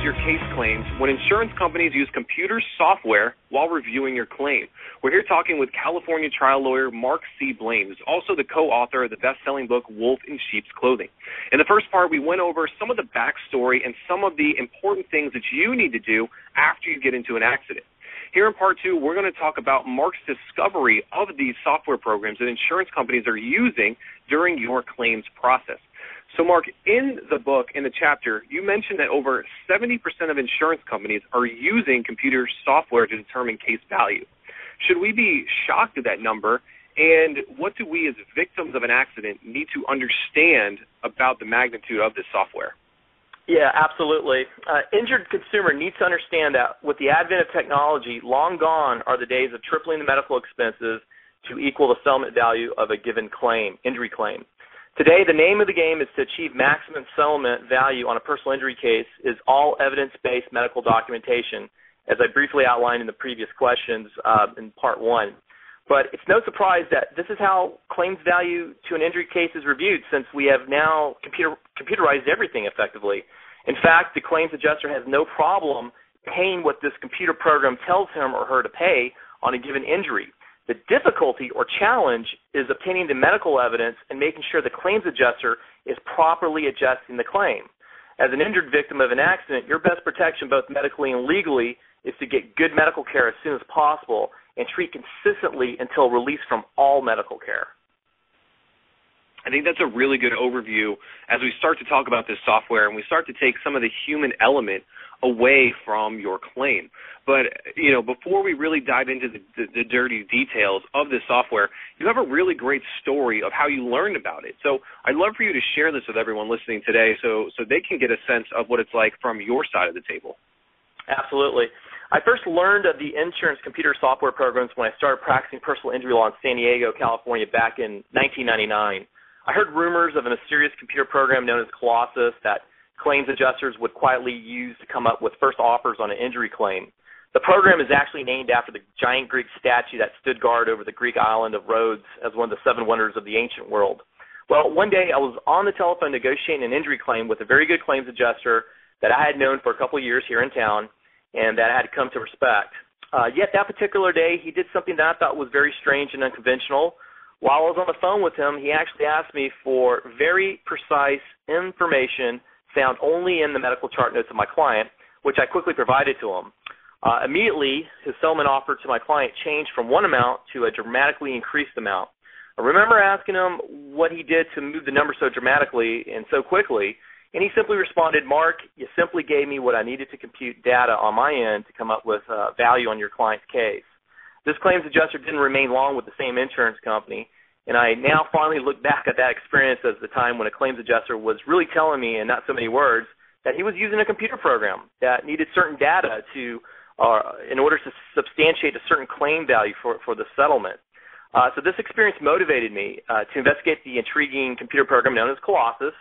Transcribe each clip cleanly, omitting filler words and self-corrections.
your case claims when insurance companies use computer software while reviewing your claim. We're here talking with California trial lawyer Mark C. Blane, who's also the co-author of the best-selling book Wolf in Sheep's Clothing. In the first part, we went over some of the backstory and some of the important things that you need to do after you get into an accident. Here in part two, we're going to talk about Mark's discovery of these software programs that insurance companies are using during your claims process. So, Mark, in the book, in the chapter, you mentioned that over 70% of insurance companies are using computer software to determine case value. Should we be shocked at that number? And what do we as victims of an accident need to understand about the magnitude of this software? Yeah, absolutely. Injured consumer needs to understand that with the advent of technology, long gone are the days of tripling the medical expenses to equal the settlement value of a given claim, injury claim. Today, the name of the game is to achieve maximum settlement value on a personal injury case is all evidence-based medical documentation, as I briefly outlined in the previous questions in part one. But it's no surprise that this is how claims value to an injury case is reviewed, since we have now computerized everything effectively. In fact, the claims adjuster has no problem paying what this computer program tells him or her to pay on a given injury. The difficulty or challenge is obtaining the medical evidence and making sure the claims adjuster is properly adjusting the claim. As an injured victim of an accident, your best protection, both medically and legally, is to get good medical care as soon as possible and treat consistently until release from all medical care. I think that's a really good overview as we start to talk about this software and we start to take some of the human element away from your claim. But, before we really dive into the dirty details of this software, you have a really great story of how you learned about it. So I'd love for you to share this with everyone listening today so they can get a sense of what it's like from your side of the table. Absolutely. I first learned of the insurance computer software programs when I started practicing personal injury law in San Diego, California back in 1999. I heard rumors of a mysterious computer program known as Colossus that claims adjusters would quietly use to come up with first offers on an injury claim. The program is actually named after the giant Greek statue that stood guard over the Greek island of Rhodes as one of the seven wonders of the ancient world. Well, one day I was on the telephone negotiating an injury claim with a very good claims adjuster that I had known for a couple of years here in town and that I had come to respect. Yet that particular day, he did something that I thought was very strange and unconventional. While I was on the phone with him, he actually asked me for very precise information found only in the medical chart notes of my client, which I quickly provided to him. Immediately, his settlement offer to my client changed from one amount to a dramatically increased amount. I remember asking him what he did to move the number so dramatically and so quickly, and he simply responded, "Mark, you simply gave me what I needed to compute data on my end to come up with value on your client's case." This claims adjuster didn't remain long with the same insurance company, and I now finally look back at that experience as the time when a claims adjuster was really telling me in not so many words that he was using a computer program that needed certain data in order to substantiate a certain claim value for the settlement. So this experience motivated me to investigate the intriguing computer program known as Colossus,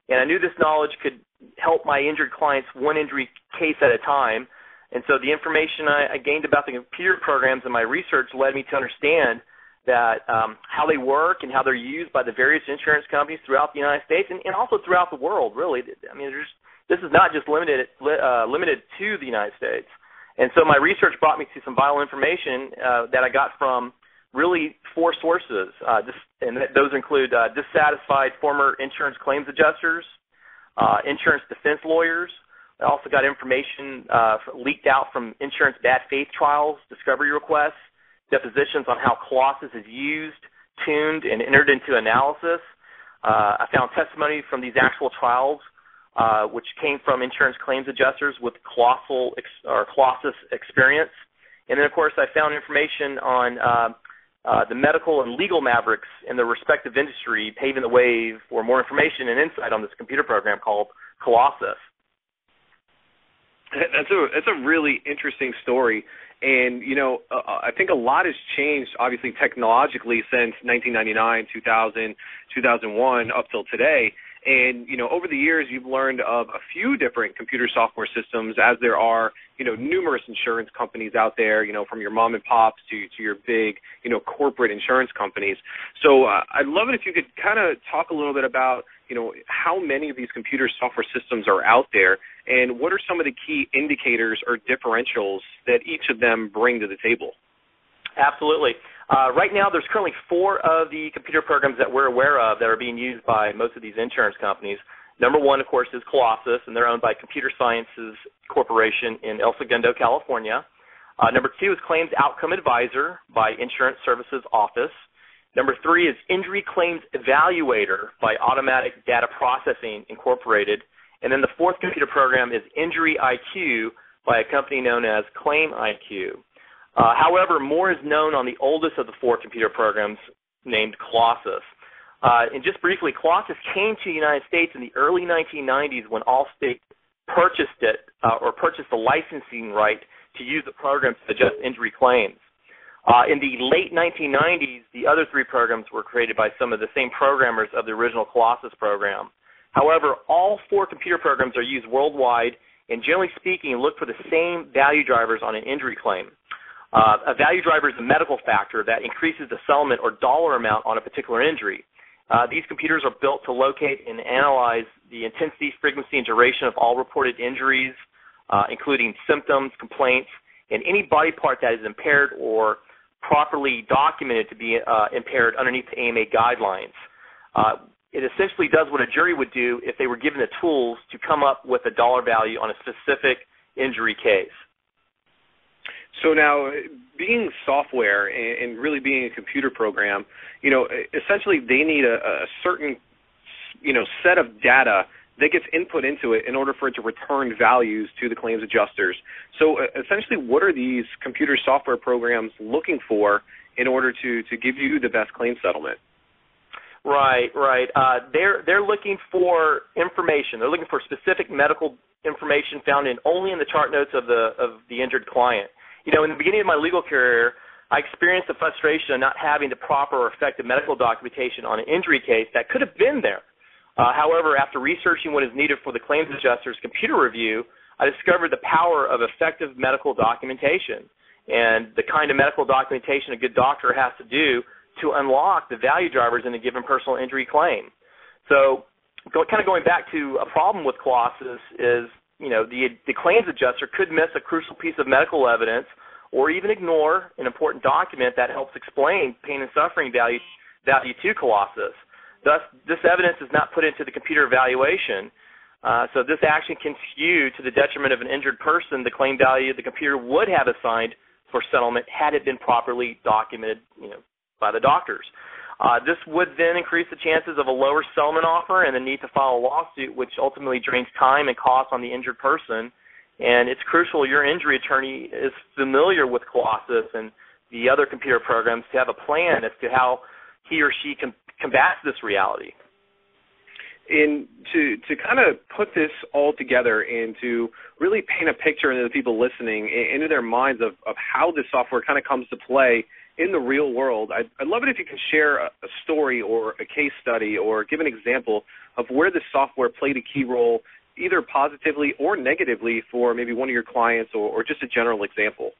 and I knew this knowledge could help my injured clients one injury case at a time. And so the information I gained about the computer programs in my research led me to understand that how they work and how they're used by the various insurance companies throughout the United States and also throughout the world, really. I mean, this is not just limited to the United States. And so my research brought me to some vital information that I got from really four sources, and those include dissatisfied former insurance claims adjusters, insurance defense lawyers. I also got information leaked out from insurance bad faith trials, discovery requests, depositions on how Colossus is used, tuned, and entered into analysis. I found testimony from these actual trials, which came from insurance claims adjusters with Colossus experience. And then, of course, I found information on the medical and legal mavericks in the respective industry, paving the way for more information and insight on this computer program called Colossus. That's a really interesting story. And, I think a lot has changed, obviously, technologically since 1999, 2000, 2001, up till today. And, over the years, you've learned of a few different computer software systems, as there are, numerous insurance companies out there, from your mom and pops to your big, corporate insurance companies. So I'd love it if you could kind of talk a little bit about, how many of these computer software systems are out there, and what are some of the key indicators or differentials that each of them bring to the table? Absolutely. Right now, there's currently 4 of the computer programs that we're aware of that are being used by most of these insurance companies. Number 1, of course, is Colossus, and they're owned by Computer Sciences Corporation in El Segundo, California. Number 2 is Claims Outcome Advisor by Insurance Services Office. Number 3 is Injury Claims Evaluator by Automatic Data Processing Incorporated. And then the 4th computer program is Injury IQ by a company known as Claim IQ. However, more is known on the oldest of the 4 computer programs, named Colossus. And just briefly, Colossus came to the United States in the early 1990s when Allstate purchased it or purchased the licensing right to use the program to adjust injury claims. In the late 1990s, the other 3 programs were created by some of the same programmers of the original Colossus program. However, all 4 computer programs are used worldwide, and generally speaking, look for the same value drivers on an injury claim. A value driver is a medical factor that increases the settlement or dollar amount on a particular injury. These computers are built to locate and analyze the intensity, frequency, and duration of all reported injuries, including symptoms, complaints, and any body part that is impaired or properly documented to be impaired underneath the AMA guidelines. It essentially does what a jury would do if they were given the tools to come up with a dollar value on a specific injury case. So now, being software and really being a computer program, essentially they need a certain, set of data that gets input into it in order for it to return values to the claims adjusters. So essentially, what are these computer software programs looking for in order to give you the best claim settlement? Right. They're looking for information. They're looking for specific medical information found only in the chart notes of the injured client. In the beginning of my legal career, I experienced the frustration of not having the proper or effective medical documentation on an injury case that could have been there. However, after researching what is needed for the claims adjuster's computer review, I discovered the power of effective medical documentation and the kind of medical documentation a good doctor has to do to unlock the value drivers in a given personal injury claim. So going back to a problem with Colossus is, the claims adjuster could miss a crucial piece of medical evidence or even ignore an important document that helps explain pain and suffering value to Colossus. Thus, this evidence is not put into the computer evaluation, so this action can skew to the detriment of an injured person the claim value the computer would have assigned for settlement had it been properly documented, by the doctors. This would then increase the chances of a lower settlement offer and the need to file a lawsuit, which ultimately drains time and cost on the injured person. And it's crucial your injury attorney is familiar with Colossus and the other computer programs to have a plan as to how he or she can combat this reality. And to kind of put this all together and to really paint a picture into the people listening, into their minds of how this software kind of comes to play in the real world, I'd love it if you can share a story or a case study or give an example of where this software played a key role, either positively or negatively, for maybe one of your clients or just a general example.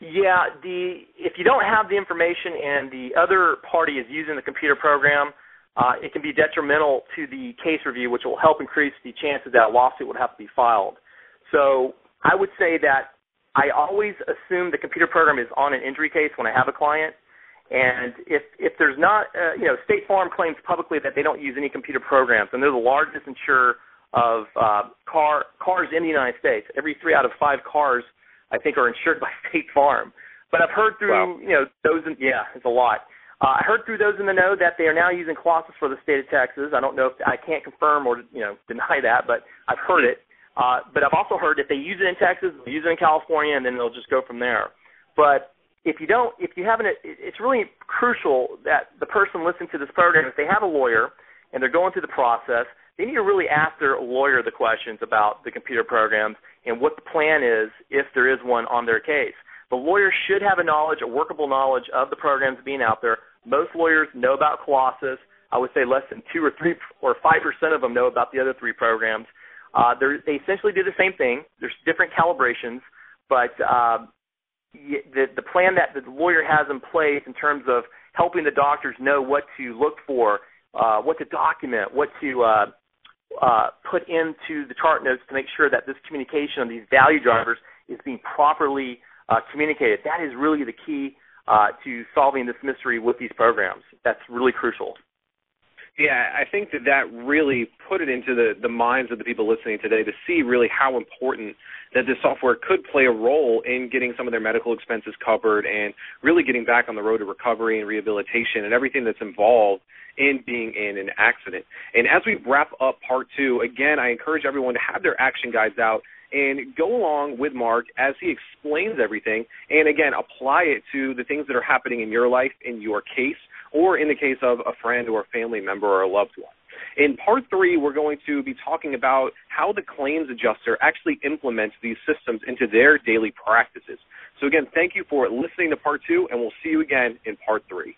Yeah, if you don't have the information and the other party is using the computer program, it can be detrimental to the case review, which will help increase the chances that a lawsuit would have to be filed. So I would say that I always assume the computer program is on an injury case when I have a client, and if there's not, State Farm claims publicly that they don't use any computer programs, and they're the largest insurer of cars in the United States. Every 3 out of 5 cars, I think, are insured by State Farm. But I've heard through, those, it's a lot. I heard through those in the know that they are now using Colossus for the state of Texas. I don't know if I can't confirm or deny that, but I've heard it. But I've also heard if they use it in Texas, they'll use it in California, and then they'll just go from there. But if you haven't, it's really crucial that the person listening to this program, if they have a lawyer and they're going through the process, they need to really ask their lawyer the questions about the computer programs and what the plan is if there is one on their case. The lawyer should have a workable knowledge of the programs being out there. Most lawyers know about Colossus. I would say less than 2 or 3 or 5% of them know about the other 3 programs. They essentially do the same thing. There's different calibrations, but the plan that the lawyer has in place in terms of helping the doctors know what to look for what to document, what to put into the chart notes to make sure that this communication on these value drivers is being properly communicated. That is really the key to solving this mystery with these programs. That's really crucial. Yeah, I think that really put it into the minds of the people listening today to see really how important that this software could play a role in getting some of their medical expenses covered and really getting back on the road to recovery and rehabilitation and everything that's involved in being in an accident. And as we wrap up part 2, again, I encourage everyone to have their action guides out and go along with Mark as he explains everything and, again, apply it to the things that are happening in your life, in your case, or in the case of a friend or a family member or a loved one. In part 3, we're going to be talking about how the claims adjuster actually implements these systems into their daily practices. So, again, thank you for listening to part 2, and we'll see you again in part 3.